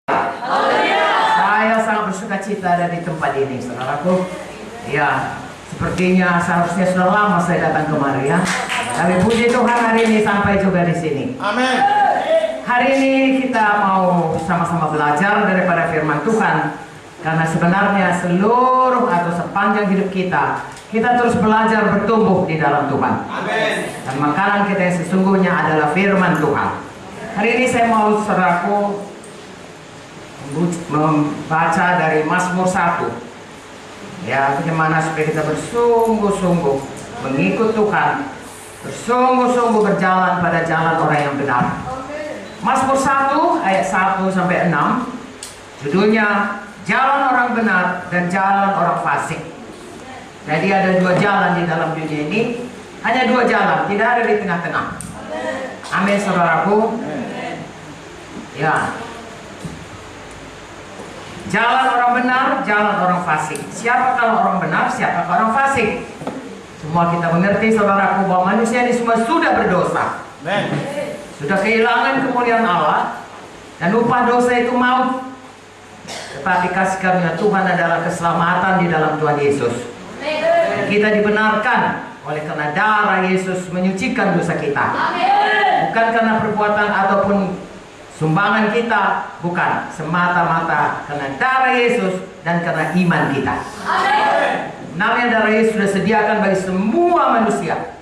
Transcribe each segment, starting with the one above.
Saya sangat bersuka cita ada di tempat ini, saudaraku. Ya, sepertinya seharusnya sudah lama saya datang kemari ya. Tapi puji Tuhan hari ini sampai juga di sini. Amin. Hari ini kita mau sama-sama belajar daripada firman Tuhan. Karena sebenarnya seluruh atau sepanjang hidup kita terus belajar bertumbuh di dalam Tuhan. Amin. Dan makanan kita yang sesungguhnya adalah firman Tuhan. Hari ini saya mau saudaraku membaca dari Mazmur 1. Ya, bagaimana supaya kita bersungguh-sungguh mengikut Tuhan, bersungguh-sungguh berjalan pada jalan orang yang benar. Mazmur 1 ayat 1 sampai 6, judulnya Jalan Orang Benar dan Jalan Orang Fasik. Jadi ada dua jalan di dalam dunia ini, hanya dua jalan, tidak ada di tengah-tengah. Amin, saudaraku. Ya. Jalan orang benar, jalan orang fasik. Siapakah orang benar, siapakah orang fasik? Semua kita mengerti, saudaraku, bahwa manusia ini semua sudah berdosa. Amen. Sudah kehilangan kemuliaan Allah, dan upah dosa itu maut. Tetapi kasih karunia Tuhan adalah keselamatan di dalam Tuhan Yesus. Kita dibenarkan oleh karena darah Yesus menyucikan dosa kita. Bukan karena perbuatan ataupun sumbangan kita, bukan, semata-mata karena darah Yesus dan karena iman kita. Namanya darah Yesus sudah sediakan bagi semua manusia.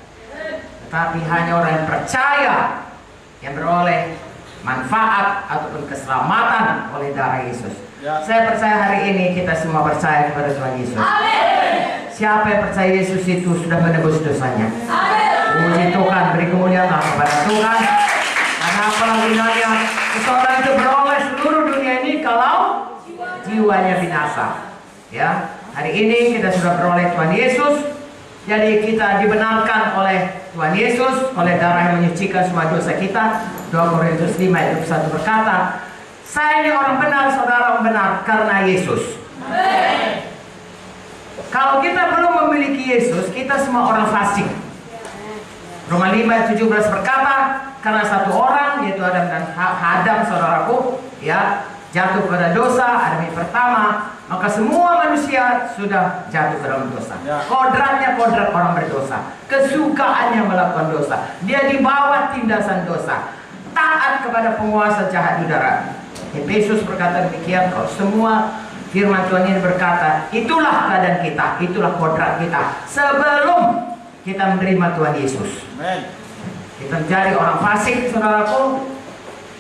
Tetapi hanya orang yang percaya yang beroleh manfaat ataupun keselamatan oleh darah Yesus. Saya percaya hari ini kita semua percaya kepada Tuhan Yesus. Siapa yang percaya Yesus itu sudah menebus dosanya. Puji Tuhan, beri kemuliaan kepada Tuhan. Karena apalah gunanya seseorang itu beroleh seluruh dunia ini kalau jiwanya binasa. Ya, hari ini kita sudah beroleh Tuhan Yesus. Jadi kita dibenarkan oleh Tuhan Yesus, oleh darah yang menyucikan semua dosa kita. 2 Korintus 5 ayat 1 berkata, saya ini orang benar, saudara orang benar karena Yesus. Kalau kita belum memiliki Yesus, kita semua orang fasik. Roma 5 ayat 17 berkata, karena satu orang yaitu Adam dan Adam, saudaraku, ya, jatuh pada dosa, Adam yang pertama, maka semua manusia sudah jatuh ke dalam dosa. Kodratnya kodrat orang berdosa, kesukaannya melakukan dosa, dia di bawah tindasan dosa, taat kepada penguasa jahat udara. Efesus berkata demikian. Kalau semua firman Tuhan ini berkata, itulah keadaan kita, itulah kodrat kita sebelum kita menerima Tuhan Yesus. Amen. Kita menjadi orang fasik, saudaraku,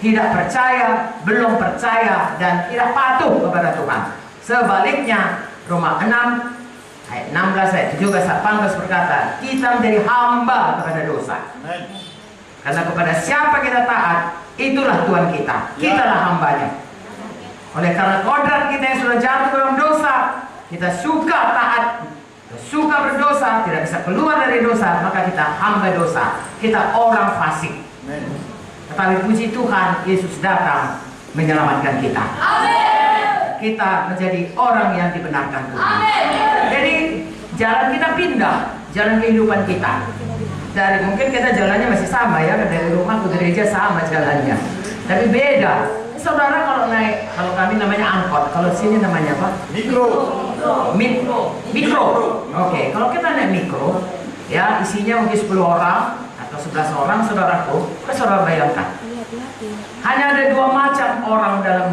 tidak percaya, belum percaya, dan tidak patuh kepada Tuhan. Sebaliknya, Roma 6 ayat 16 ayat 17 berkata, kita menjadi hamba kepada dosa. Amen. Karena kepada siapa kita taat, itulah Tuhan kita. Kitalah hambanya. Oleh karena kodrat kita yang sudah jatuh dalam dosa, kita suka taat, suka berdosa, tidak bisa keluar dari dosa, maka kita hamba dosa. Kita orang fasik. Amen. Tetapi puji Tuhan, Yesus datang menyelamatkan kita. Kita menjadi orang yang dibenarkan Tuhan. Jadi jalan kita pindah, jalan kehidupan kita. Dari mungkin kita jalannya masih sama ya, dari rumah ke gereja sama jalannya, tapi beda. Saudara kalau naik, kalau kami namanya angkot, kalau sini namanya apa? Mikro. Mikro. Oke, kalau kita naik mikro, ya isinya mungkin 10 orang atau 11 orang, saudaraku, saudara bayangkan. Hanya ada dua macam orang dalam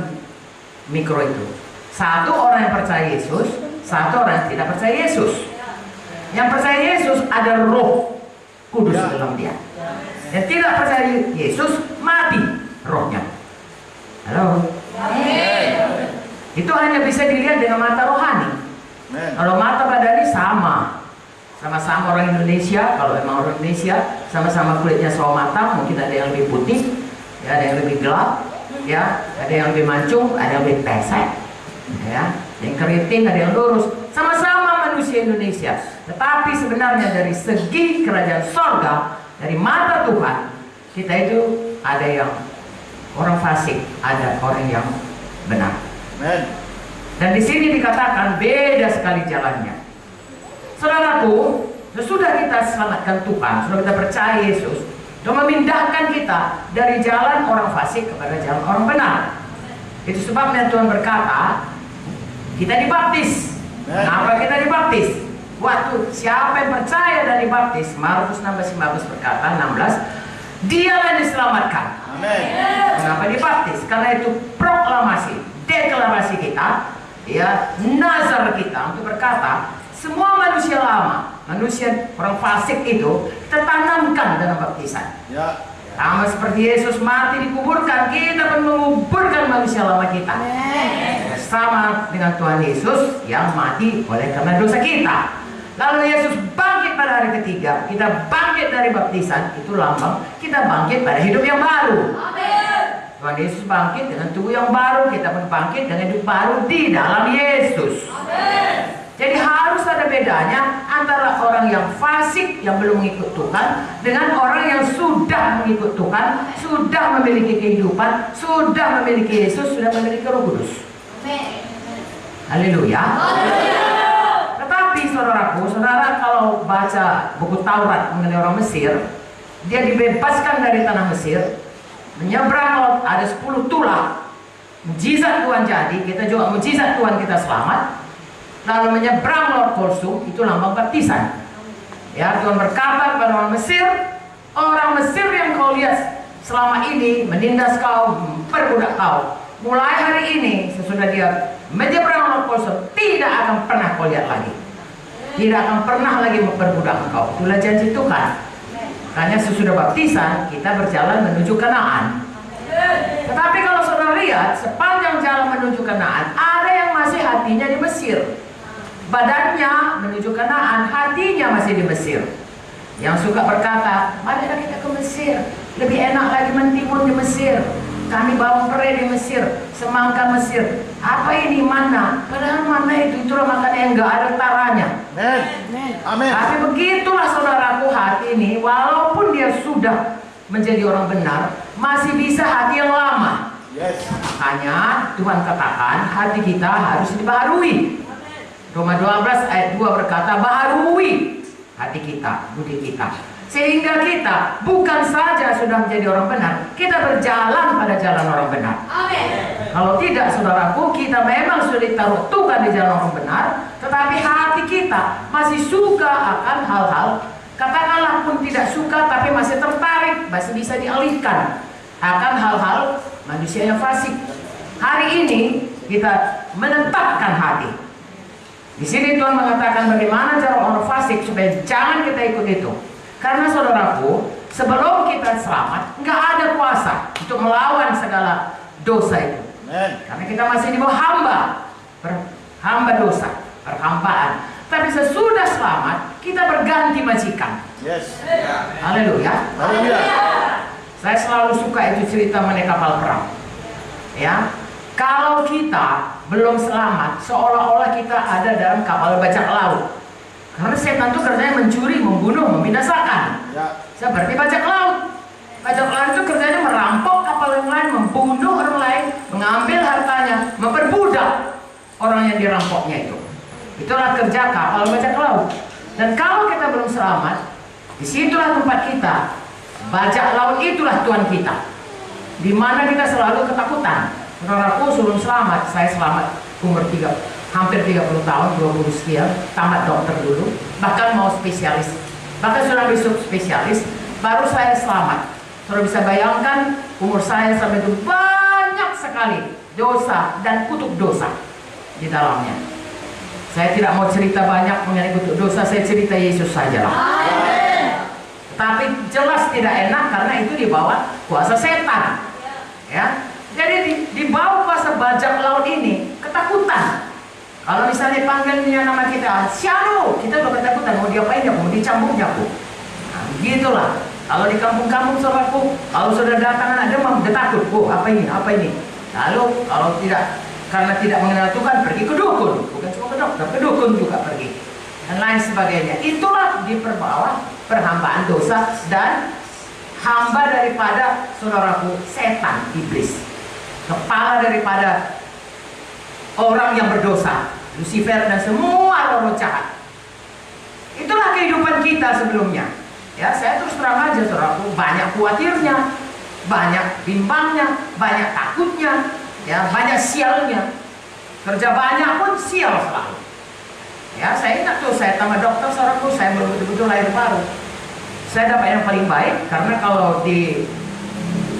mikro itu. Satu orang yang percaya Yesus, satu orang yang tidak percaya Yesus. Yang percaya Yesus ada Roh Kudus dalam dia. Yang tidak percaya Yesus mati rohnya. Halo. Itu hanya bisa dilihat dengan mata rohani. Kalau mata badani sama-sama orang Indonesia. Kalau memang orang Indonesia sama-sama kulitnya sawo matang, mungkin ada yang lebih putih, ya, ada yang lebih gelap, ya, ada yang lebih mancung, ada yang lebih pesek, ya, yang keriting, ada yang lurus. Sama-sama manusia Indonesia. Tetapi sebenarnya dari segi kerajaan sorga, dari mata Tuhan, kita itu ada yang orang fasik, ada orang yang benar. Amen. Dan di sini dikatakan beda sekali jalannya. Saudaraku, sesudah kita selamatkan Tuhan, sudah kita percaya Yesus, dan memindahkan kita dari jalan orang fasik kepada jalan orang benar. Itu sebabnya Tuhan berkata, kita dibaptis. Kenapa kita dibaptis? Waktu siapa yang percaya dan dibaptis, Markus 16:15 berkata, 16, dialah yang diselamatkan. Amin. Kenapa dibaptis? Karena itu proklamasi, deklarasi kita, ya, nazar kita untuk berkata, semua manusia lama, manusia orang fasik itu kita tanamkan dalam baptisan. Ya. Sama seperti Yesus mati dikuburkan, kita pun menguburkan manusia lama kita. Sama dengan Tuhan Yesus yang mati oleh karena dosa kita. Lalu Yesus bangkit pada hari ketiga, kita bangkit dari baptisan, itu lambang kita bangkit pada hidup yang baru. Tuhan Yesus bangkit dengan tubuh yang baru, kita pun bangkit dengan hidup baru di dalam Yesus. Jadi harus ada bedanya antara orang yang fasik, yang belum mengikut Tuhan, dengan orang yang sudah mengikut Tuhan, sudah memiliki kehidupan, sudah memiliki Yesus, sudah memiliki Roh Kudus. Haleluya. Tetapi saudaraku, saudara kalau baca buku Taurat mengenai orang Mesir, dia dibebaskan dari tanah Mesir, menyeberang laut, ada 10 tulah. Mujizat Tuhan jadi, kita juga mujizat Tuhan kita selamat. Lalu menyeberang laut Kulsum, itu lambang baptisan. Ya, Tuhan berkata kepada orang Mesir yang kau lihat selama ini menindas kau, memperbudak kau, mulai hari ini sesudah dia menyeberang laut Kulsum, tidak akan pernah kau lihat lagi. Tidak akan pernah lagi memperbudak kau. Itulah janji Tuhan. Karena sesudah baptisan kita berjalan menuju Kanaan. Tetapi kalau saudara lihat sepanjang jalan menuju Kanaan, ada yang masih hatinya di Mesir. Badannya menuju Kanaan, hatinya masih di Mesir. Yang suka berkata, marilah kita ke Mesir, lebih enak lagi mentimun di Mesir. Kami bawa pere di Mesir, semangka Mesir. Apa ini mana? Padahal mana itulah makanan yang enggak ada taranya. Amin. Tapi begitulah saudaraku, hati ini walaupun dia sudah menjadi orang benar, masih bisa hati yang lama. Yes. Makanya Tuhan katakan hati kita harus dibaharui. Roma 12 ayat 2 berkata, baharui hati kita, budi kita, sehingga kita bukan saja sudah menjadi orang benar, kita berjalan pada jalan orang benar. Amin. Kalau tidak saudaraku, kita memang sudah ditaruh Tuhan di jalan orang benar, tetapi hati kita masih suka akan hal-hal, katakanlah pun tidak suka, tapi masih tertarik, masih bisa dialihkan akan hal-hal manusia yang fasik. Hari ini kita menetapkan hati. Di sini Tuhan mengatakan bagaimana cara orang fasik supaya jangan kita ikut itu. Karena saudaraku, sebelum kita selamat, nggak ada kuasa untuk melawan segala dosa itu. Karena kita masih di bawah hamba dosa, perhambaan. Tapi sesudah selamat, kita berganti majikan. Yes. Haleluya. Saya selalu suka itu cerita mengenai kapal perang. Ya, kalau kita belum selamat, seolah-olah kita ada dalam kapal bajak laut. Karena setan itu kerjanya mencuri, membunuh, membinasakan. Ya. Seperti bajak laut. Bajak laut itu kerjanya merampok kapal yang lain, membunuh orang lain, mengambil hartanya, memperbudak orang yang dirampoknya itu. Itulah kerja kapal bajak laut. Dan kalau kita belum selamat, disitulah tempat kita. Bajak laut itulah Tuhan kita. Di mana kita selalu ketakutan. Saudaraku, sebelum selamat, saya selamat umur hampir 30 tahun, 20 sekian, tamat dokter dulu, bahkan mau spesialis, bahkan sudah besok spesialis, baru saya selamat. Saudara bisa bayangkan umur saya sampai itu banyak sekali dosa dan kutuk dosa di dalamnya. Saya tidak mau cerita banyak mengenai kutuk dosa, saya cerita Yesus saja lah. Tapi jelas tidak enak karena itu di bawah kuasa setan. Ya. Jadi di bawah kuasa bajak laut ini ketakutan. Kalau misalnya panggilnya nama kita Siano, kita udah ketakutan, mau diapain ya, mau dicambuknya aku. Nah, begitulah. Kalau di kampung-kampung saudaraku, kalau sudah datang anak demam, dia takut. Oh, apa ini? Lalu kalau tidak, karena tidak mengenal Tuhan, pergi ke dukun. Bukan cuma ke dokter, ke dukun juga pergi. Dan lain sebagainya. Itulah di bawah perhambaan dosa dan hamba daripada saudaraku setan, iblis. Kepala daripada orang yang berdosa, Lucifer dan semua roh jahat. Itulah kehidupan kita sebelumnya. Ya, saya terus terang aja saudaraku, banyak khawatirnya, banyak bimbangnya, banyak takutnya. Ya, banyak sialnya. Kerja banyak pun sial selalu. Ya, saya ingat tuh, saya tambah dokter saudaraku, saya belum betul-betul lahir baru. Saya dapat yang paling baik, karena kalau di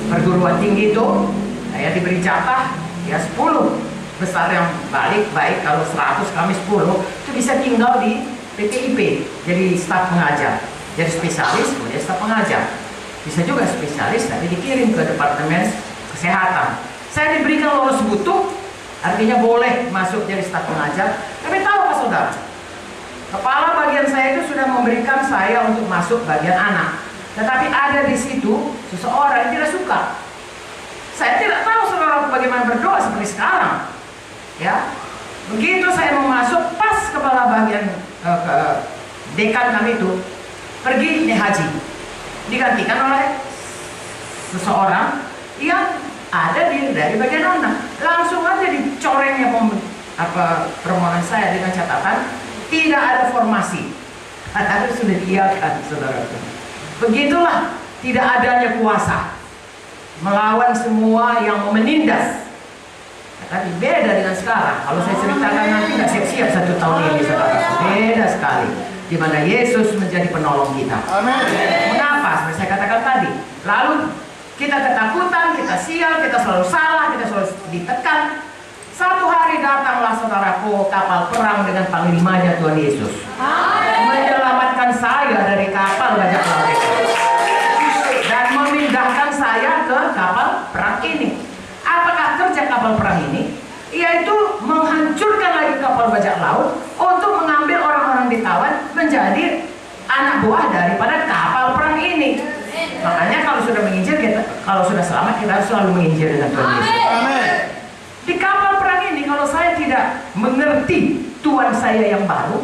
perguruan tinggi itu saya diberi jatah ya 10 besar yang baik, kalau 100 kami 10 itu bisa tinggal di PPIP, jadi staf pengajar, jadi spesialis kemudian staf pengajar, bisa juga spesialis tapi dikirim ke departemen kesehatan. Saya diberikan lolos butuh, artinya boleh masuk jadi staf pengajar. Tapi tahu Pak Saudara, kepala bagian saya itu sudah memberikan saya untuk masuk bagian anak. Tetapi ada di situ seseorang yang tidak suka. Saya tidak tahu saudara bagaimana berdoa seperti sekarang. Ya, begitu saya mau masuk, pas kepala bagian dekan kami itu pergi nih haji, digantikan oleh seseorang yang ada dari bagian anak. Langsung aja dicorengnya permohonan saya dengan catatan tidak ada formasi. Harus sudah diiakan saudara. Begitulah tidak adanya kuasa melawan semua yang mau menindas. Tapi beda dengan sekarang. Kalau saya ceritakan nanti nggak siap-siap 1 tahun ini saudara. Beda sekali. Di mana Yesus menjadi penolong kita. Amin. Mengapa? Seperti saya katakan tadi. Lalu kita ketakutan, kita sial, kita selalu salah, kita selalu ditekan. Satu hari datanglah saudaraku kapal perang dengan panglimanya Tuhan Yesus. Menyelamatkan saya dari kapal bajak laut itu dan memindahkan saya ke kapal perang ini. Apakah kerja kapal perang ini? Yaitu menghancurkan lagi kapal bajak laut untuk mengambil orang-orang ditawan menjadi anak buah daripada kapal perang ini. Makanya kalau sudah menginjil kalau sudah selamat kita harus selalu menginjil dengan Tuhan Yesus. Amin. Di kapal perang ini kalau saya tidak mengerti Tuhan saya yang baru,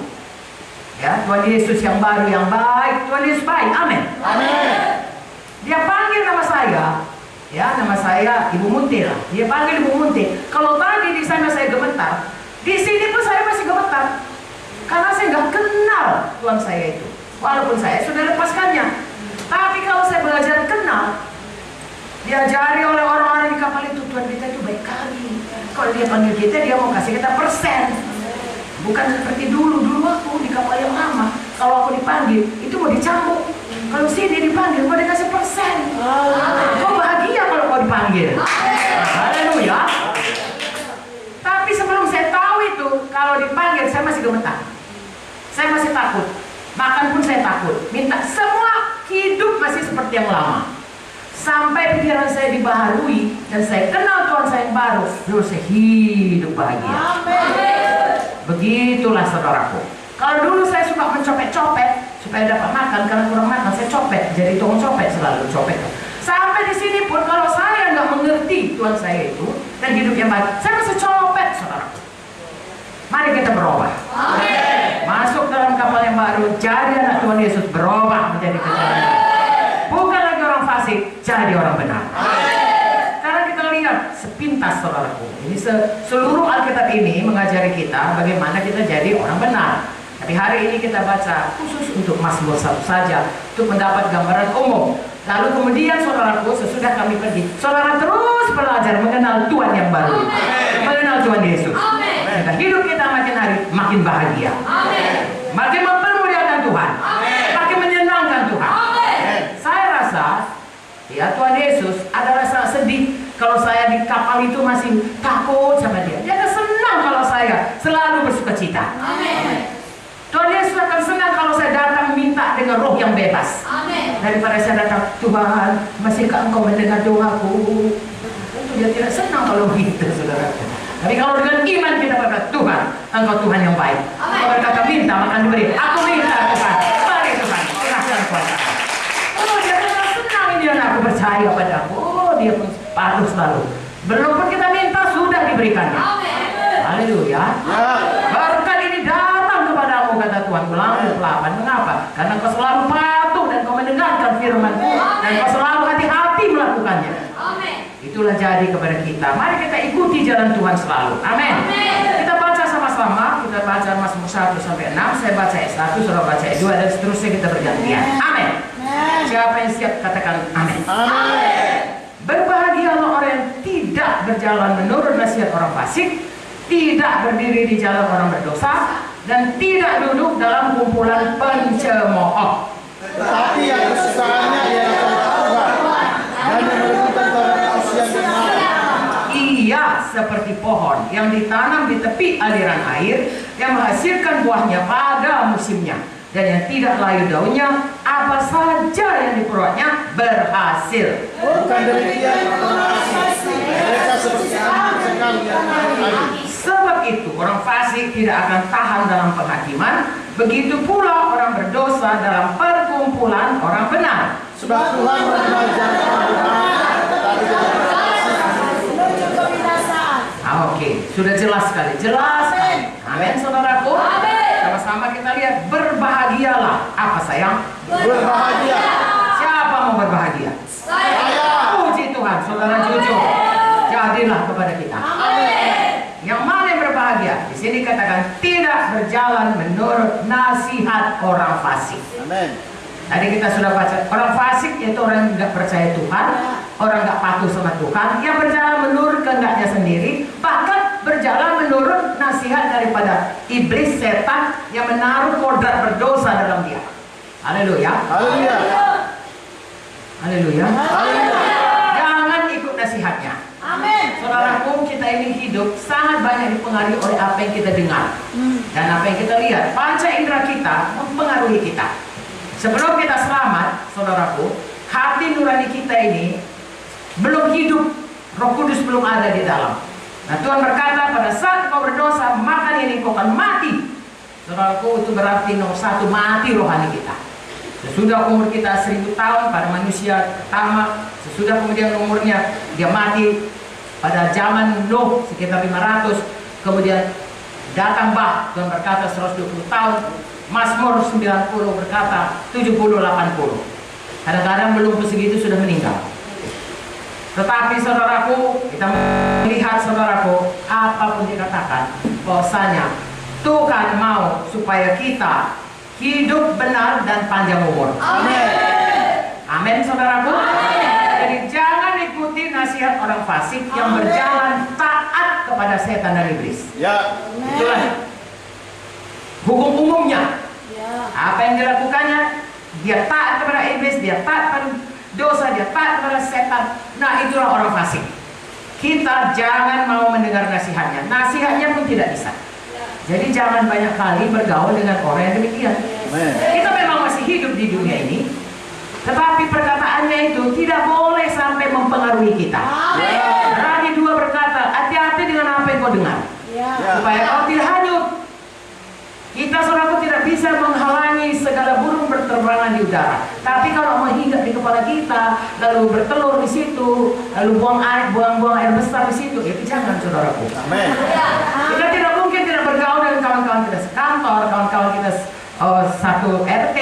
ya Tuhan Yesus yang baru yang baik, Tuhan Yesus baik, amin. Amin. Dia panggil nama saya, ya nama saya Ibu Munti lah. Dia panggil Ibu Munti. Kalau tadi di sana saya gemetar, di sini pun saya masih gemetar, karena saya nggak kenal Tuhan saya itu. Walaupun saya sudah lepaskannya, tapi kalau saya belajar kenal, diajari oleh orang-orang di kapal itu, Tuhan kita itu baik kali. Kalau dia panggil kita, dia mau kasih kita persen. Bukan seperti dulu aku di kapal yang lama, kalau aku dipanggil, itu mau dicambuk. Kalau sini dipanggil, mau dikasih persen. Kau bahagia kalau kau dipanggil. Haleluya. Tapi sebelum saya tahu itu, kalau dipanggil, saya masih gemetar. Saya masih takut. Makan pun saya takut. Minta semua hidup masih seperti yang lama. Sampai pikiran saya dibaharui dan saya kenal Tuhan saya yang baru, lalu saya hidup bahagia. Amin. Begitulah saudaraku. Kalau dulu saya suka mencopet-copet supaya dapat makan, karena kurang makan saya copet, jadi tukang copet, selalu copet. Sampai di sini pun kalau saya nggak mengerti Tuhan saya itu dan hidup yang baik, saya masih copet saudaraku. Mari kita berubah. Amin. Masuk dalam kapal yang baru, jadi anak Tuhan Yesus, berubah menjadi kebenaran. Bukan lagi orang fasik, jadi orang benar. Sekarang kita lihat sepintas saudaraku. Ini seluruh Alkitab ini mengajari kita bagaimana kita jadi orang benar. Tapi hari ini kita baca khusus untuk Mazmur 1 saja, untuk mendapat gambaran umum. Lalu kemudian saudaraku, sesudah kami pergi, saudara terus belajar mengenal Tuhan yang baru, mengenal Tuhan Yesus. Kita hidup kita makin hari makin bahagia, makin mempermuliakan Tuhan, makin menyenangkan Tuhan. Saya rasa ya Tuhan Yesus ada rasa sedih kalau saya di kapal itu masih takut sama dia. Dia akan senang kalau saya selalu bersukacita. Tuhan Yesus akan senang kalau saya datang minta dengan roh yang bebas. Daripada saya datang, Tuhan, masihkah engkau mendengar doaku? Tentu dia tidak senang kalau begitu, saudara. Tapi kalau dengan iman kita berkata, Tuhan, engkau Tuhan yang baik. Engkau berkata, minta maka diberi. Aku minta Tuhan. Mari Tuhan, serahkan kuasa. Oh, dia akan senang ini dan aku percaya padamu. Oh, dia pun patuh selalu. Belum pun kita minta, sudah diberikannya. Haleluya. Berkat ini datang kepadamu, kata Tuhan. Ulang 28. Mengapa? Karena kau selalu patuh dan kau mendengarkan firman-Ku dan kau selalu hati-hati melakukannya. Itulah jadi kepada kita. Mari kita ikuti jalan Tuhan selalu. Amin. Kita baca sama-sama. Kita baca Mazmur 1 sampai 6. Saya baca ayat 1, saudara baca ayat 2, dan seterusnya kita bergantian. Amin. Siapa yang siap katakan amin. Berbahagialah orang yang tidak berjalan menurut nasihat orang fasik, tidak berdiri di jalan orang berdosa, dan tidak duduk dalam kumpulan pencemooh. Tetapi yang kesukaannya ialah Tuhan dan yang meneguhkan terhadap yang benar. Ia seperti pohon yang ditanam di tepi aliran air, yang menghasilkan buahnya pada musimnya, dan yang tidak layu daunnya, apa saja yang diperbuatnya berhasil. Bukan demikian mereka seperti angin sekam yang mengalir. Sebab itu orang fasik tidak akan tahan dalam penghakiman, begitu pula orang berdosa dalam perkumpulan orang benar. Sebab Tuhan mengajar Tuhan, tetapi Oke, sudah jelas sekali, jelas sekali. Amin, saudaraku. Sama-sama kita lihat, berbahagialah. Apa sayang? berbahagia. Siapa mau berbahagia? Saya. Puji Tuhan, saudara jujur. Jadilah kepada kita. Yang mana yang berbahagia? Di sini katakan tidak berjalan menurut nasihat orang fasik. Amin. Tadi kita sudah baca, orang fasik yaitu orang yang tidak percaya Tuhan, orang nggak patuh sama Tuhan, yang berjalan menurut kehendaknya sendiri, bahkan berjalan menurut nasihat daripada iblis, setan yang menaruh kodrat berdosa dalam dia. Haleluya. Haleluya. Haleluya. Haleluya. Jangan ikut nasihatnya. Amin. Saudaraku, kita ini hidup sangat banyak dipengaruhi oleh apa yang kita dengar dan apa yang kita lihat. Panca indera kita mempengaruhi kita. Sebelum kita selamat, saudaraku, hati nurani kita ini belum hidup, Roh Kudus belum ada di dalam. Nah, Tuhan berkata, pada saat kau berdosa, maka ini kau akan mati. Saudaraku, itu berarti nomor satu, mati rohani kita. Sesudah umur kita 1000 tahun pada manusia pertama, sesudah kemudian umurnya dia mati pada zaman Nuh sekitar 500, kemudian datang Bah, Tuhan berkata 120 tahun. Mazmur 90 berkata 70-80. Kadang-kadang belum segitu sudah meninggal. Tetapi saudaraku, kita melihat saudaraku, apapun dikatakan, bahwasanya Tuhan mau supaya kita hidup benar dan panjang umur. Amin. Amin, saudaraku. Jadi jangan ikuti nasihat orang fasik yang berjalan taat kepada setan dan iblis. Ya. Itulah hukum umumnya. Apa yang dilakukannya, dia taat kepada iblis, dia taat kepada dosa, dia taat kepada setan. Nah, itulah orang fasik. Kita jangan mau mendengar nasihatnya. Nasihatnya pun tidak bisa. Jadi jangan banyak kali bergaul dengan orang yang demikian. Amin. Kita memang masih hidup di dunia ini, tetapi perkataannya itu tidak boleh sampai mempengaruhi kita. Rani 2 berkata, hati-hati dengan apa yang kau dengar, supaya kau tidak hanyut. Kita saudaraku tidak bisa menghalangi segala burung berterbangan di udara. Tapi kalau menghinggap di kepala kita, lalu bertelur di situ, lalu buang air besar di situ, itu jangan, saudaraku. Amin. Kita tidak mungkin tidak bergaul dengan kawan-kawan kita sekantor, kawan-kawan kita satu RT,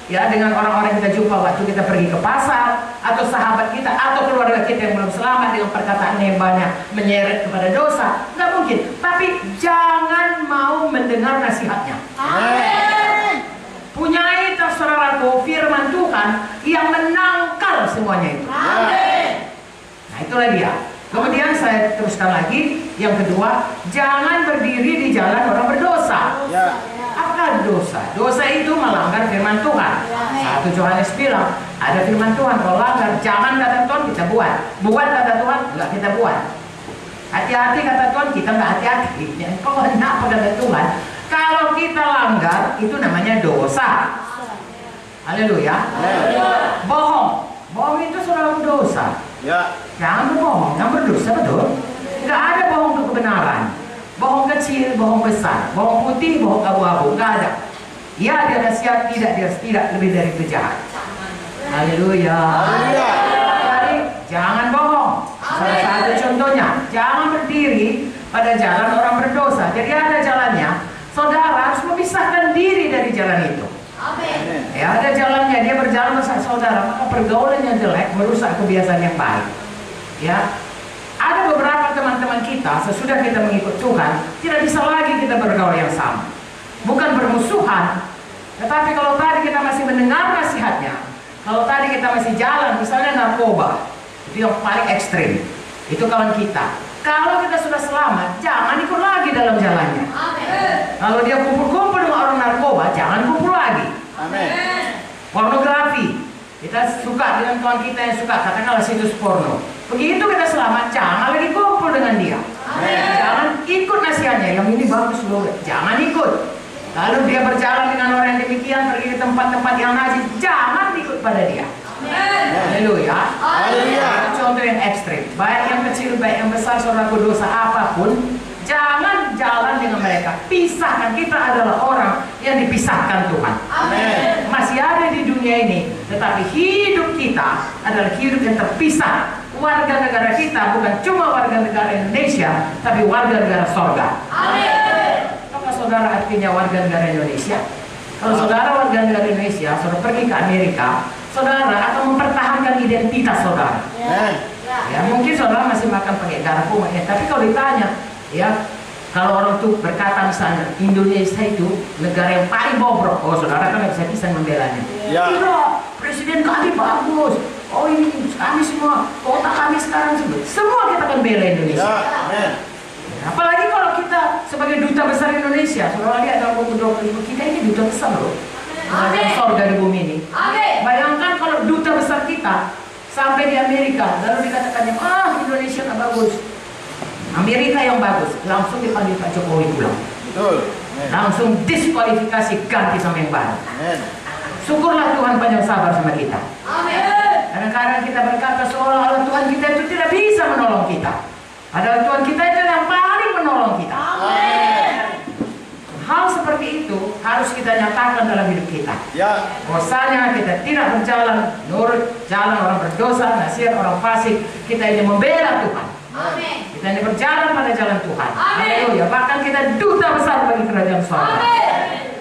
ya, dengan orang-orang yang kita jumpa waktu kita pergi ke pasar, atau sahabat kita, atau keluarga kita yang belum selamat dengan perkataan yang banyak menyeret kepada dosa. Nggak mungkin. Tapi jangan mau mendengar nasihatnya. Amin. Punyai saudaraku firman Tuhan yang menangkal semuanya itu. Amin. Nah, itulah dia. Kemudian saya teruskan lagi, yang kedua, jangan berdiri di jalan orang berdosa. Ya. Apa dosa? Dosa itu melanggar firman Tuhan. 1 Yohanes bilang, ada firman Tuhan, kalau langgar, jangan kata Tuhan kita buat. Buat kata Tuhan, enggak kita buat. Hati-hati kata Tuhan, kita enggak hati-hati. Ya, kok kenapa kata Tuhan? Kalau kita langgar, itu namanya dosa. Haleluya. Bohong. Bohong itu sudah dosa. Ya. Jangan berbohong, jangan berdosa, betul? Enggak ada bohong untuk kebenaran. Bohong kecil, bohong besar, bohong putih, bohong abu-abu, nggak ada. Ya, dia nasihat, tidak, dia tidak, lebih dari itu jahat. Haleluya. Haleluya. Jadi jangan bohong. Salah satu contohnya, jangan berdiri pada jalan orang berdosa. Jadi ada jalannya, saudara harus memisahkan diri dari jalan itu. Amin. Ya, ada jalannya, dia berjalan bersama saudara, maka pergaulan yang jelek merusak kebiasaan yang baik. Ya. Ada beberapa teman-teman kita, sesudah kita mengikut Tuhan, tidak bisa lagi kita bergaul yang sama. Bukan bermusuhan, tetapi kalau tadi kita masih mendengar nasihatnya, kalau tadi kita masih jalan, misalnya narkoba, itu yang paling ekstrim, itu kawan kita. Kalau kita sudah selamat, jangan ikut lagi dalam jalannya. Kalau dia kumpul-kumpul dengan orang narkoba, jangan kumpul lagi. Pornografi, kita suka dengan kawan kita yang suka, katakanlah situs porno. Begitu kita selamat, jangan lagi kumpul dengan dia. Jangan ikut nasihatnya, yang ini bagus loh, jangan ikut. Lalu dia berjalan dengan orang yang demikian, pergi ke tempat-tempat yang najis, jangan ikut pada dia. Haleluya. Itu contoh yang ekstrim. Baik yang kecil, baik yang besar, saudaraku, dosa apapun, jangan jalan dengan mereka. Pisahkan. Kita adalah orang yang dipisahkan Tuhan. Masih ada di dunia ini, tetapi hidup kita adalah hidup yang terpisah. Warga negara kita bukan cuma warga negara Indonesia, tapi warga negara sorga. Apakah saudara artinya warga negara Indonesia? Kalau saudara warga negara Indonesia, saudara pergi ke Amerika, saudara akan mempertahankan identitas saudara. Ya, mungkin saudara masih makan pakai garpu, tapi kalau ditanya, ya, kalau orang tuh berkata misalnya Indonesia itu negara yang paling bobrok, oh saudara kan nggak bisa membelanya. Tidak, presiden kami bagus. Oh ini kami semua, kota kami sekarang semua kita akan bela Indonesia. Apalagi kalau kita sebagai duta besar Indonesia, saudara lihat dalam buku dokumen kita ini duta besar loh. Sorga di bumi ini. Bayangkan kalau duta besar kita sampai di Amerika, lalu dikatakannya, Indonesia nggak bagus. Amerika yang bagus, langsung dipanggil Pak Jokowi pulang. Langsung diskualifikasi, ganti sama yang baru. Syukurlah Tuhan banyak sabar sama kita. Kadang-kadang kita berkata seolah-olah Tuhan kita itu tidak bisa menolong kita. Padahal Tuhan kita itu yang paling menolong kita. Hal seperti itu harus kita nyatakan dalam hidup kita. Bahwasanya kita tidak berjalan menurut jalan orang berdosa, nasihat orang fasik. Kita ini membela Tuhan. Kita ini berjalan pada jalan Tuhan. Haleluya. Bahkan kita duta besar bagi kerajaan surga.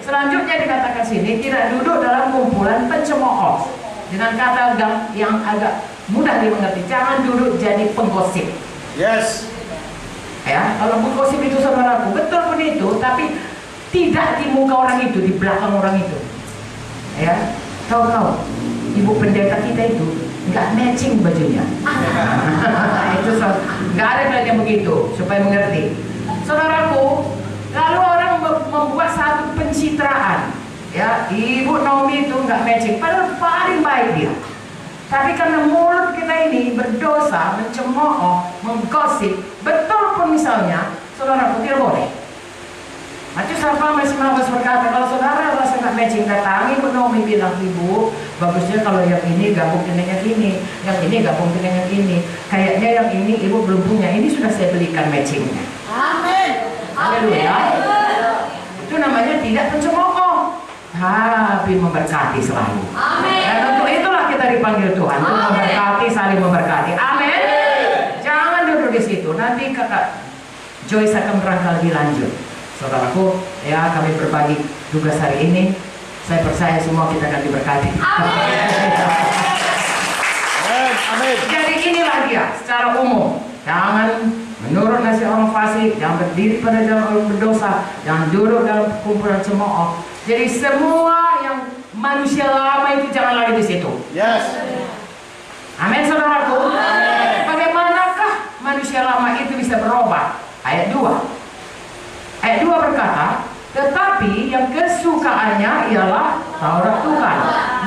Selanjutnya dikatakan sini, tidak duduk dalam kumpulan pencemooh. Dengan kata yang agak mudah dimengerti, jangan duduk jadi penggosip. Ya, kalau penggosip itu saudaraku, betul pun itu, tapi tidak di muka orang itu, di belakang orang itu. Ya, tahu ibu pendeta kita itu nggak matching bajunya. Itu nggak ada yang begitu, supaya mengerti. Saudaraku, lalu orang membuat satu pencitraan. Ya, Ibu Naomi itu nggak matching, padahal paling baik dia. Tapi karena mulut kita ini berdosa, mencemooh, menggosip, betul pun misalnya, saudaraku tidak boleh. Matius 4:15 berkata, kalau saudara rasa nggak matching, datangi Ibu Naomi, bilang, Ibu, bagusnya kalau yang ini gabung dengan yang ini, yang ini gabung dengan yang ini. Kayaknya yang ini Ibu belum punya, ini sudah saya belikan matchingnya. Haleluya. Itu namanya tidak pencemooh, tapi memberkati selalu. Dan untuk itulah kita dipanggil Tuhan, untuk memberkati, saling memberkati. Amin. Jangan duduk di situ. Nanti kakak Joyce akan berangkat lebih lanjut. Saudaraku, ya, kami berbagi tugas hari ini. Saya percaya semua kita akan diberkati. Amin. Jadi inilah dia secara umum. Jangan menurut nasihat orang fasik, jangan berdiri pada jalan orang berdosa, jangan duduk dalam kumpulan cemooh. Jadi semua yang manusia lama itu jangan lagi di situ. Amin, saudaraku. Bagaimanakah manusia lama itu bisa berubah? Ayat 2. Ayat 2 berkata, tetapi yang kesukaannya ialah Taurat Tuhan,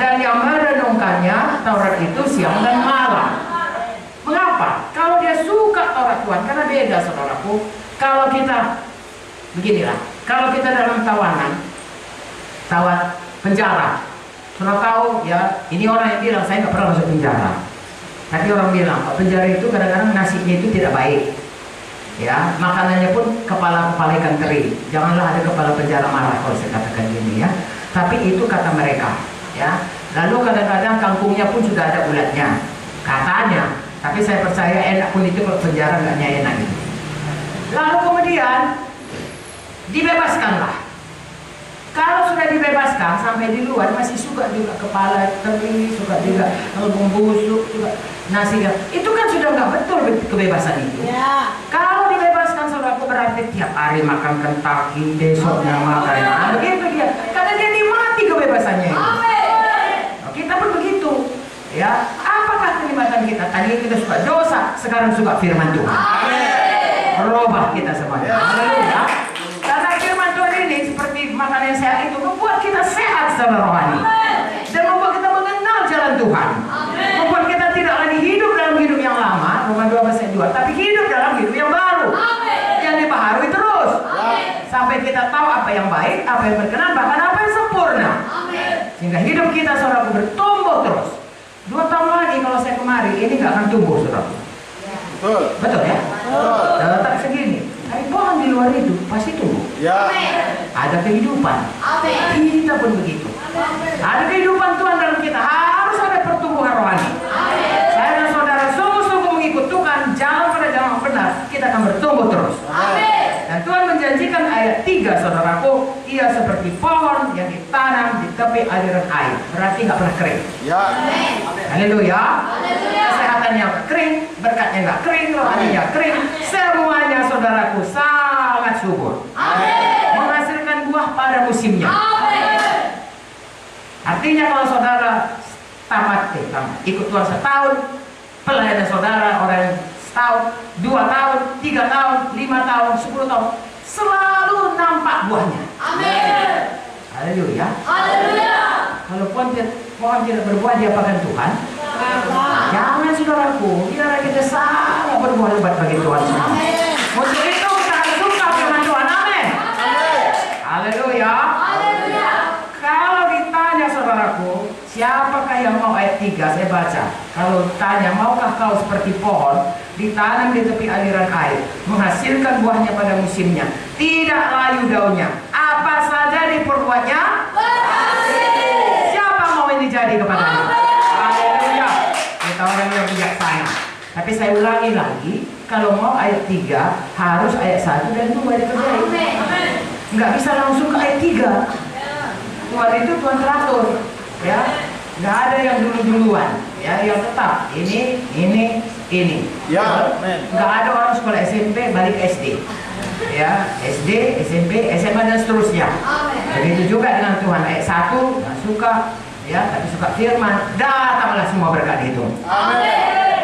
dan yang merenungkannya Taurat itu siang dan malam. Mengapa? Kalau dia suka Taurat Tuhan, karena beda, saudaraku. Kalau kita beginilah, kalau kita dalam tawanan, penjara, sudah tahu ya, ini orang yang bilang saya nggak pernah masuk penjara, tapi orang bilang penjara itu kadang-kadang nasinya itu tidak baik. Ya, makanannya pun kepala ikan teri. Janganlah ada kepala penjara marah kalau saya katakan gini ya. Tapi itu kata mereka, ya. Lalu kadang-kadang kangkungnya pun sudah ada ulatnya, katanya. Tapi saya percaya enak pun itu kalau penjara nggak enak gitu. Lalu kemudian dibebaskanlah. Kalau sudah dibebaskan sampai di luar masih suka juga kepala teri, suka juga busuk, juga nasi. Itu kan sudah nggak betul kebebasan itu. Kalau dibebaskan saudaraku berarti tiap hari makan Kentucky, besoknya makan. Begitu dia. Karena dia nikmati kebebasannya itu. Kita pun begitu. Ya, apakah kenikmatan kita? Tadi kita suka dosa, sekarang suka firman Tuhan. merubah kita semuanya. Haleluya. Karena firman Tuhan ini seperti makanan yang sehat itu membuat kita sehat secara rohani dan membuat kita mengenal jalan Tuhan, membuat kita tidak lagi hidup dalam hidup yang lama, Roma 12:2, tapi hidup dalam hidup yang baru, yang dibaharui terus, sampai kita tahu apa yang baik, apa yang berkenan, bahkan apa yang sempurna, sehingga hidup kita saudaraku bertumbuh terus. 2 tahun lagi kalau saya kemari, ini nggak akan tumbuh saudaraku. Betul ya? Tak segini. Tapi pohon di luar itu pasti tumbuh. Ada kehidupan. Kita pun begitu. Ada kehidupan Tuhan dalam kita. Harus ada pertumbuhan rohani. Saya dan saudara sungguh-sungguh mengikut Tuhan, jalan pada jalan yang benar, kita akan bertumbuh terus. Dan Tuhan menjanjikan ayat 3 saudaraku, ia seperti pohon yang ditanam di tepi aliran air. Berarti nggak pernah kering. Haleluya. Kesehatannya nggak kering, berkatnya nggak kering, rohaninya kering. Semuanya saudaraku sangat subur. Menghasilkan buah pada musimnya. Artinya kalau saudara tamat, ikut Tuhan setahun, pelayanan saudara orang setahun, 2 tahun, 3 tahun, 5 tahun, 10 tahun, selalu nampak buahnya. Haleluya. Kalau pohon tidak berbuah, diapakan Tuhan? Jangan saudaraku, biar kita sangat berbuah lebat bagi Tuhan. Untuk itu kita harus suka firman Tuhan. Amin. Haleluya. Kalau ditanya saudaraku, siapakah yang mau ayat 3? Saya baca. Kalau tanya, maukah kau seperti pohon ditanam di tepi aliran air, menghasilkan buahnya pada musimnya, tidak layu daunnya, apa saja diperbuatnya berhasil. Siapa mau ini jadi kepadanya? Haleluya. Kita orang yang bijaksana. Tapi saya ulangi lagi, kalau mau ayat 3 harus ayat 1 dan 2 dikerjain. Nggak bisa langsung ke ayat 3. Tuhan itu Tuhan teratur, ya. Nggak ada yang duluan, ya, yang tetap ini. Nggak ada orang sekolah SMP balik SD, ya, SD, SMP, SMA dan seterusnya. Begitu juga dengan Tuhan. Ayat 1 nggak suka, ya, tapi suka firman, datanglah semua berkat itu.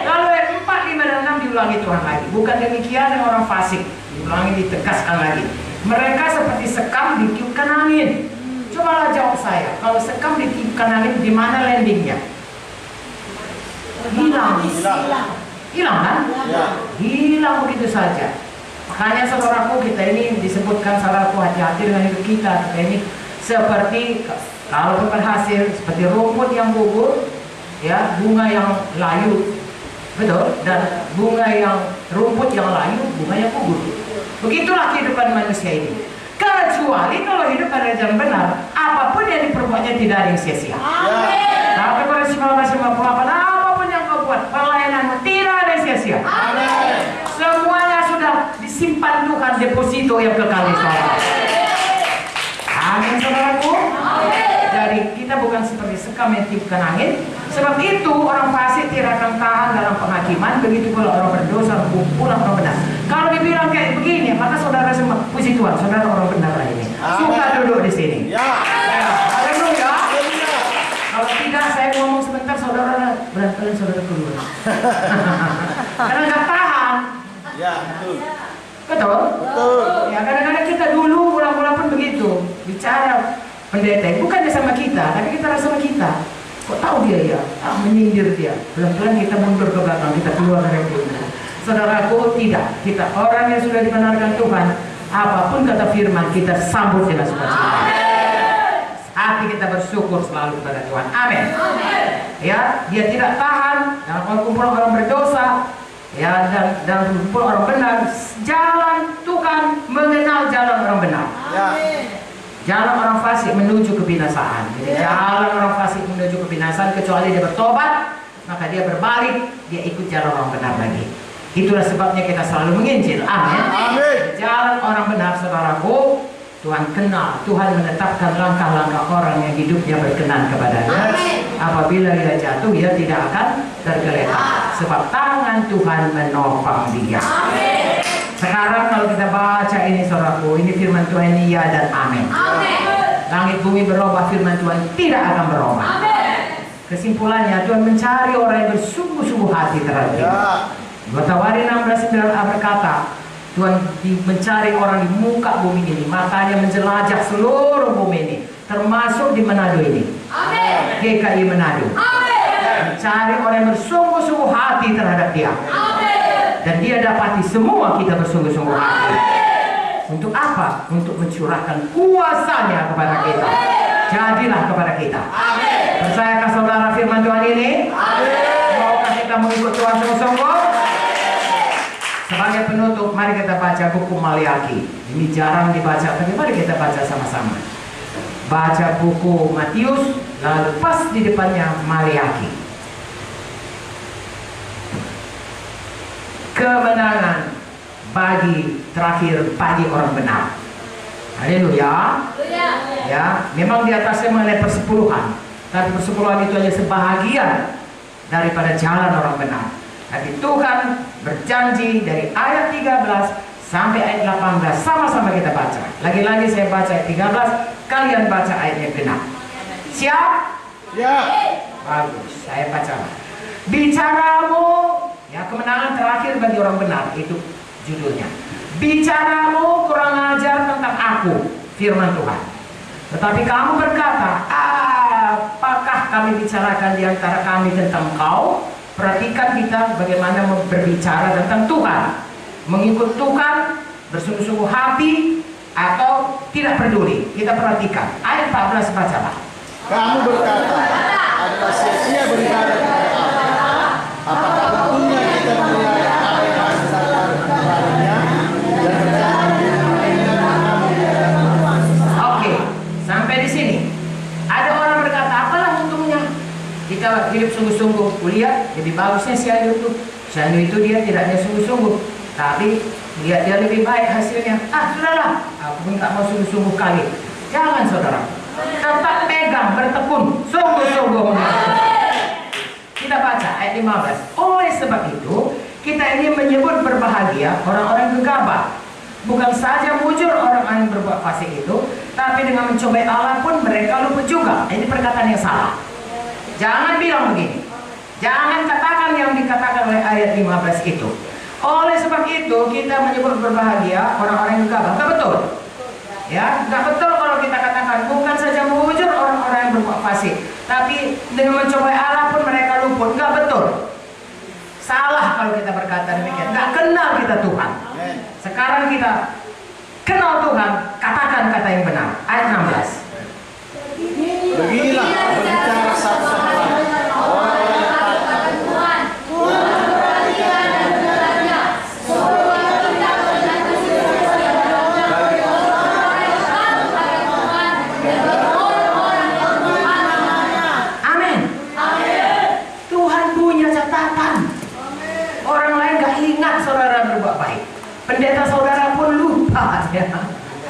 Lalu ayat 4, 5 dan 6 diulangi Tuhan lagi. Bukan demikian dengan orang fasik, diulangi, ditegaskan lagi. Mereka seperti sekam ditiupkan angin. Cobalah jawab saya, kalau sekam ditiupkan angin, di mana landingnya? Hilang kan? Hilang begitu saja. Makanya saudaraku, kita ini disebutkan, saudaraku, hati-hati dengan hidup kita. Kita ini seperti, kalau berhasil, seperti rumput yang gugur, ya, bunga yang layu, betul, dan rumput yang layu, bunga yang gugur. Begitulah kehidupan manusia ini. Kecuali kalau hidup pada jalan benar, apapun yang diperbuatnya tidak ada yang sia-sia. Tapi Korintus 15:58, apapun yang kau buat, pelayananmu tidak ada yang sia-sia. Semuanya sudah disimpan Tuhan, deposito yang kekal di sorga. Amin saudaraku. Jadi kita bukan seperti sekam yang tiupkan angin. Sebab itu orang fasik tidak akan tahan dalam penghakiman. Begitu pula orang berdosa pulang orang benar. Kalau dibilang kayak begini, maka saudara semua puji Tuhan, saudara orang benar lah ini. Suka duduk di sini. Haleluya. Kalau tidak, saya ngomong sebentar, saudara berat-berat saudara keluar. Karena nggak tahan. Betul. Ya, kadang-kadang kita dulu pulang-pulang pun begitu bicara pendeta, bukannya sama kita, tapi kita rasa sama kita. Kok tahu dia ya? Menyindir dia. Pelan-pelan kita mundur ke belakang, kita keluar dari itu. Saudaraku, tidak. Kita orang yang sudah dibenarkan Tuhan, apapun kata firman, kita sambut dengan sukacita. Hati kita bersyukur selalu kepada Tuhan. Amin. Ya, dia tidak tahan dalam kumpulan orang berdosa, ya, dan kumpul orang benar. Jalan Tuhan, mengenal jalan orang benar. Jalan orang fasik menuju kebinasaan. Jadi jalan orang fasik menuju kebinasaan, kecuali dia bertobat, maka dia berbalik, dia ikut jalan orang benar lagi. Itulah sebabnya kita selalu menginjil. Amin. Jalan orang benar, saudaraku, Tuhan kenal. Tuhan menetapkan langkah-langkah orang yang hidupnya berkenan kepadanya. Apabila dia jatuh, dia tidak akan tergeletak, sebab tangan Tuhan menopang dia. Sekarang kalau kita baca ini saudaraku, ini firman Tuhan ini ya dan amin. Langit bumi berubah, firman Tuhan tidak akan berubah. Kesimpulannya, Tuhan mencari orang yang bersungguh-sungguh hati terhadap dia. 2 Tawarin 16:9 berkata, Tuhan mencari orang di muka bumi ini, makanya menjelajah seluruh bumi ini, termasuk di Manado ini. Amin. GKI Manado. Amin. Mencari orang yang bersungguh-sungguh hati terhadap Dia. Amin. Dan Dia dapati semua kita bersungguh-sungguh hati. Amin. Untuk apa? Untuk mencurahkan kuasa-Nya kepada kita. Jadilah kepada kita. Amin. Percayakah saudara firman Tuhan ini? Amin. Maukah kita mengikut Tuhan sungguh-sungguh? Sebagai penutup, mari kita baca buku Maliaki. Ini jarang dibaca, tapi mari kita baca sama-sama. Baca buku Matius, lalu pas di depannya Maliaki. Kemenangan bagi orang benar. Haleluya. Ya, memang di atasnya mengenai persepuluhan, tapi persepuluhan itu hanya sebahagian daripada jalan orang benar. Tapi Tuhan berjanji dari ayat 13 sampai ayat 18, sama-sama kita baca. Lagi-lagi saya baca ayat 13, kalian baca ayatnya genap. Siap? Ya. Bagus, saya baca. Bicaramu, ya, kemenangan terakhir bagi orang benar, itu judulnya. Bicaramu kurang ajar tentang aku, firman Tuhan. Tetapi kamu berkata, apakah kami bicarakan di antara kami tentang kau? Perhatikan kita bagaimana berbicara tentang Tuhan. Mengikut Tuhan, bersungguh-sungguh hati, atau tidak peduli. Kita perhatikan. Ayat 14 bacalah. Kamu berkata, adalah sia-sia beribadah kepada Allah. Apakah tentunya kita melihat apa yang disatakan kepadanya dan berjanji dengan kamu di hadapan Tuhan. Oke, sampai di sini. Ada orang berkata, apalah untungnya kita hidup sungguh-sungguh, kuliah lebih bagusnya si Anu itu. Si Anu itu dia tidaknya sungguh-sungguh, tapi lihat dia lebih baik hasilnya. Sudahlah, aku pun tak mau sungguh-sungguh kali. Jangan saudara, tetap pegang, bertekun, sungguh-sungguh. Kita baca ayat 15. Oleh sebab itu, kita ini menyebut berbahagia orang-orang gegabah. Bukan saja mujur orang-orang yang berbuat fasik itu, tapi dengan mencobai Allah pun mereka luput juga. Ini perkataan yang salah. Jangan bilang begini. Jangan katakan yang dikatakan oleh ayat 15 itu. Oleh sebab itu kita menyebut berbahagia orang-orang yang gegabah. Enggak betul. Ya, enggak betul kalau kita katakan bukan saja mewujud orang-orang yang berbuat fasik, tapi dengan mencobai Allah pun mereka luput. Enggak betul. Salah kalau kita berkata demikian. Enggak kenal kita Tuhan. Sekarang kita kenal Tuhan, katakan kata yang benar. Ayat 16. Beginilah berbicara satu sama lain. Orang-orang yang taat Tuhan, memperhatikan dan benar-benar semoga kita berjanji bagi orang-orang yang taat kepada Tuhan dan orang-orang yang Tuhan namanya. Amin. Amin. Tuhan punya catatan. Orang lain gak ingat saudara berbuat baik. Pendeta saudara pun lupa ya.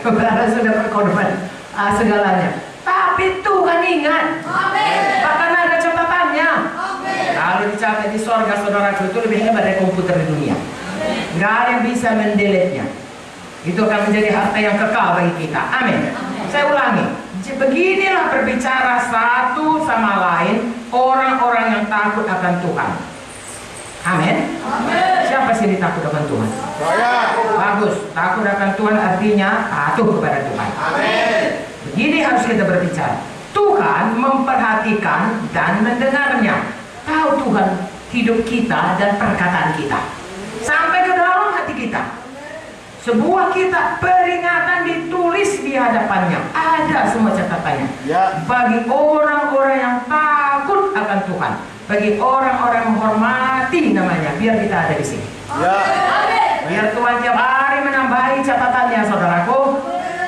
Saudara sudah berkorban segalanya. Tapi Tuhan ingat. Amin. Bahkan ada catatannya. Amin. Kalau dicatat di sorga saudaraku itu lebih hebat dari komputer di dunia. Nggak ada yang bisa mendelete-nya. Itu akan menjadi harta yang kekal bagi kita. Amin. Saya ulangi. Beginilah berbicara satu sama lain orang-orang yang takut akan Tuhan. Amin. Siapa sih yang takut akan Tuhan? Saya. Bagus. Takut akan Tuhan artinya patuh kepada Tuhan. Amin. Begini harus kita berbicara. Tuhan memperhatikan dan mendengarnya. Tahu Tuhan hidup kita dan perkataan kita sampai ke dalam hati kita. Sebuah kitab peringatan ditulis di hadapannya. Ada semua catatannya. Ya. Bagi orang-orang yang takut akan Tuhan, bagi orang-orang yang menghormati namanya, biar kita ada di sini. Ya. Biar Tuhan tiap hari menambahi catatannya, saudaraku.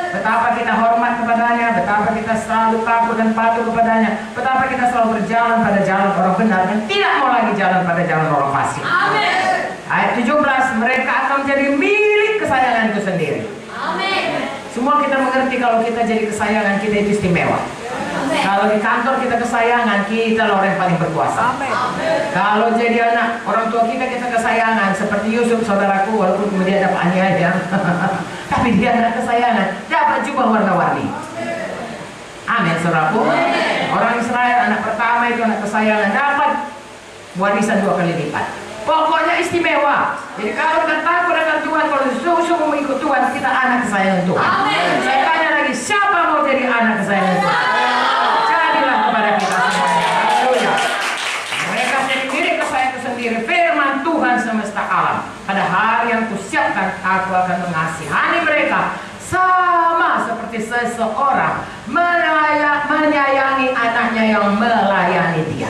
Betapa kita hormat kepadanya, betapa kita selalu takut dan patuh kepadanya, betapa kita selalu berjalan pada jalan orang benar dan tidak mau lagi jalan pada jalan orang fasik. Amin. Ayat 17, mereka akan menjadi milik kesayangan itu sendiri. Amin. Semua kita mengerti kalau kita jadi kesayangan kita itu istimewa. Amin. Kalau di kantor kita kesayangan, kita lah orang yang paling berkuasa. Amin. Kalau jadi anak orang tua kita kesayangan, seperti Yusuf saudaraku, walaupun kemudian dapat aniaya, tapi dia anak kesayangan, dapat jubah warna-warni. Amin saudaraku. Orang Israel anak pertama itu anak kesayangan, dapat warisan 2 kali lipat. Pokoknya istimewa. Jadi kalau kita takut akan Tuhan, kalau sungguh mengikut Tuhan, kita anak kesayangan Tuhan. Amin. Saya tanya lagi, siapa mau jadi anak kesayangan Tuhan? Jadilah kepada kita semuanya. Haleluya. Mereka sendiri kesayangan sendiri. Firman Tuhan semesta alam. Pada hari yang kusiapkan, aku akan mengasihani mereka sama seperti seseorang menyayangi anaknya yang melayani dia.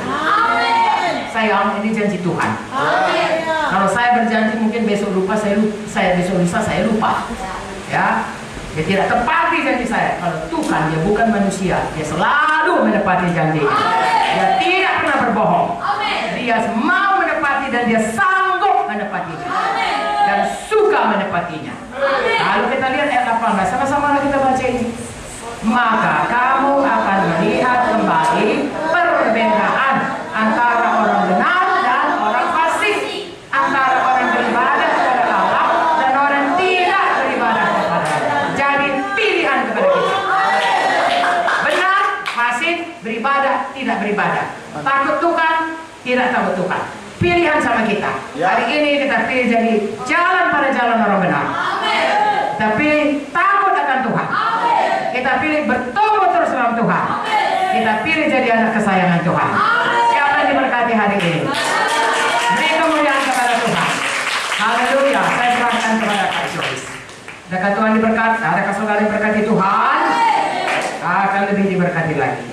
Sayang, ini janji Tuhan. Kalau saya berjanji mungkin besok lupa, saya besok lusa saya lupa. Ya, dia tidak tepati janji saya. Kalau Tuhan, dia bukan manusia, dia selalu menepati janjinya. Dia tidak pernah berbohong. Dia mau menepati dan dia sanggup menepatinya dan suka menepatinya. Lalu kita lihat ayat 18, sama-sama kita baca ini. Maka kamu akan melihat kembali perbedaan antara orang benar dan orang fasik, antara orang beribadah kepada Allah dan orang tidak beribadah kepada Allah. Jadi pilihan kepada kita. Benar, fasik, beribadah, tidak beribadah. Takut Tuhan, tidak takut Tuhan. Pilihan sama kita. Hari ini kita pilih jadi jalan pada jalan orang benar. Kita pilih takut akan Tuhan. Kita pilih bertobat terus dalam Tuhan. Kita pilih jadi anak kesayangan Tuhan. Siapa yang diberkati hari ini? Beri kemuliaan kepada Tuhan. Haleluya. Saya serahkan kepada Kak Joyce. Adakah Tuhan diberkati? Adakah saudara diberkati Tuhan? Akan lebih diberkati lagi.